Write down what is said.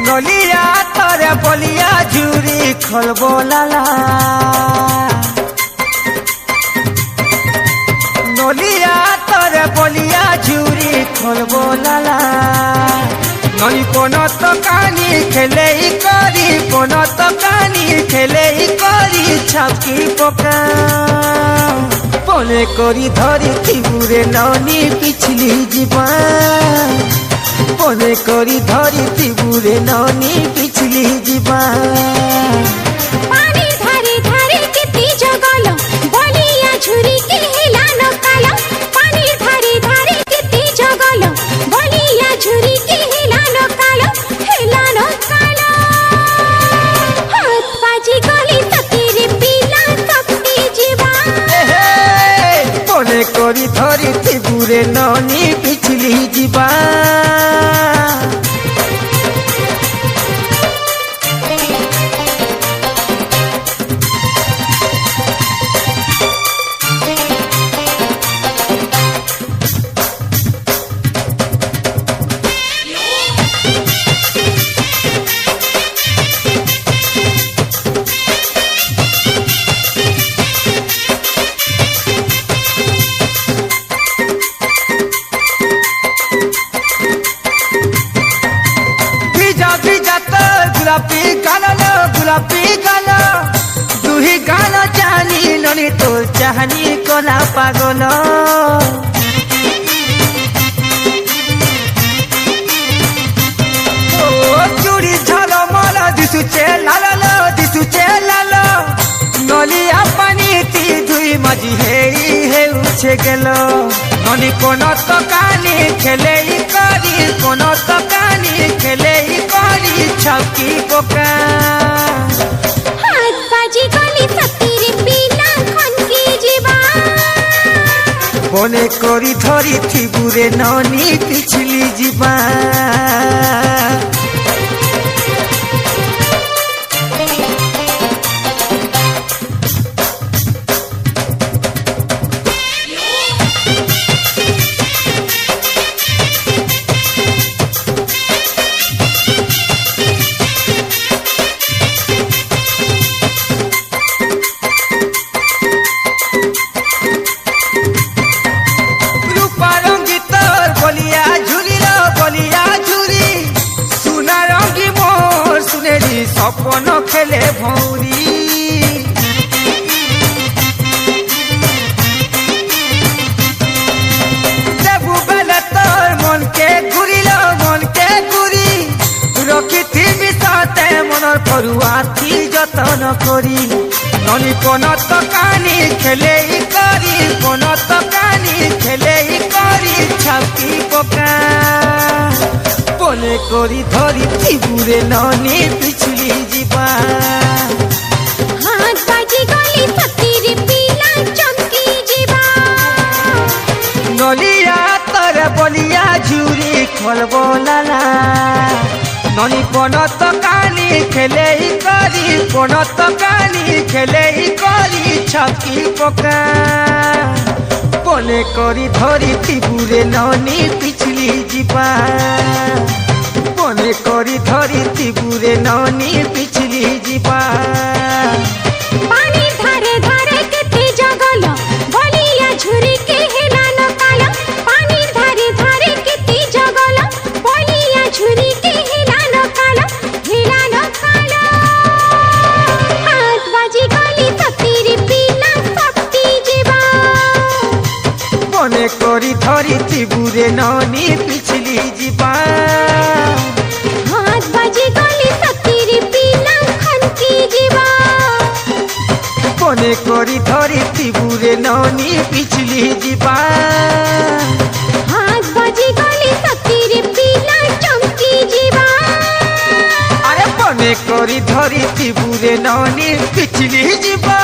নলিয়া তরে বলিয়া ঝুরি খলব লালা নলিয়া তরে বলিয়া ঝুরি খলব লালা নলি পনত কানি খেলেই করি পনত কানি খেলেই করি ছাপকি পকা পনে করি ধরি থিবুরে ননি পিছলি ଯିବା পনে করি ধরি থিবুরে ননি পিছলি ଯିବା পানি ধারে ধারে কেতি জগল বলিয়া ঝুরি কে হেলা নকাল পানি ধারে ধারে কেতি জগল বলিয়া ঝুরি কে হেলা নকাল হাত বাজি গলি তকিরে পিলা তপতি ଯିବା পনে করি ধরি থিবুরে ননি পিছলি ଯିବା गुलाबी गाना दुही गाना चाहनी ननी तो चाहनी कोला पागल चूड़ी झलमल दिसुचे लाल नलिया पानी ती दुई मजी हे उछे गेल ननी कोन तो कानी खेले करी कोन तो कानी खेले करी छपकी बोका हाथ बाजी गली तकिरे पिला खनकी ଯିବା মনে করি ধরি থিবুরে ননি পিছলি ଯିବା স্বপ্ন খেলে ভৌরি দেবু বেলে তোর মনকে ঘুরিল মনকে ঘুরি রখিথিবি সাথে মনর পড়ুয়াথি যতন করি ননি পনত কানি খেলেই করি পনত কানি খেলেই করি ছাপকি পকা পনে করি ধরি থিবুরে ননি পিছলি ଯିବା हाथ बाजी गली तकिरे पिला चमकी ଯିବା নলিয়া তরে বলিয়া ঝুরি খলব লালা ননি পনত কানি খেলেই করি পনত কানি খেলেই করি ছাপকি পকা পনে করি ধরি থিবুরে ননি পিছলি ଯିବା মনে করি ধরি থিবুরে ননি পিছলি ଯିବା পানি ধারে ধারে কেতি জগল বলিয়া ঝুরি কে হেলা নকাল পানি ধারে ধারে কেতি জগল বলিয়া ঝুরি কে হেলা নকাল হাত বাজি গলি তকিরে পিলা তপতি ଯିବା মনে করি ধরি থিবুরে ননি পিছলি ଯିବା हाथ बाजी गली तकिरे पिला खनकी ଯିବା মনে করি ধরি থিবুরে ননি পিছলি ଯିବା हाथ बाजी गली तकिरे पिला चमकी ଯିବା আরে মনে করি ধরি থিবুরে ননি পিছলি ଯିବା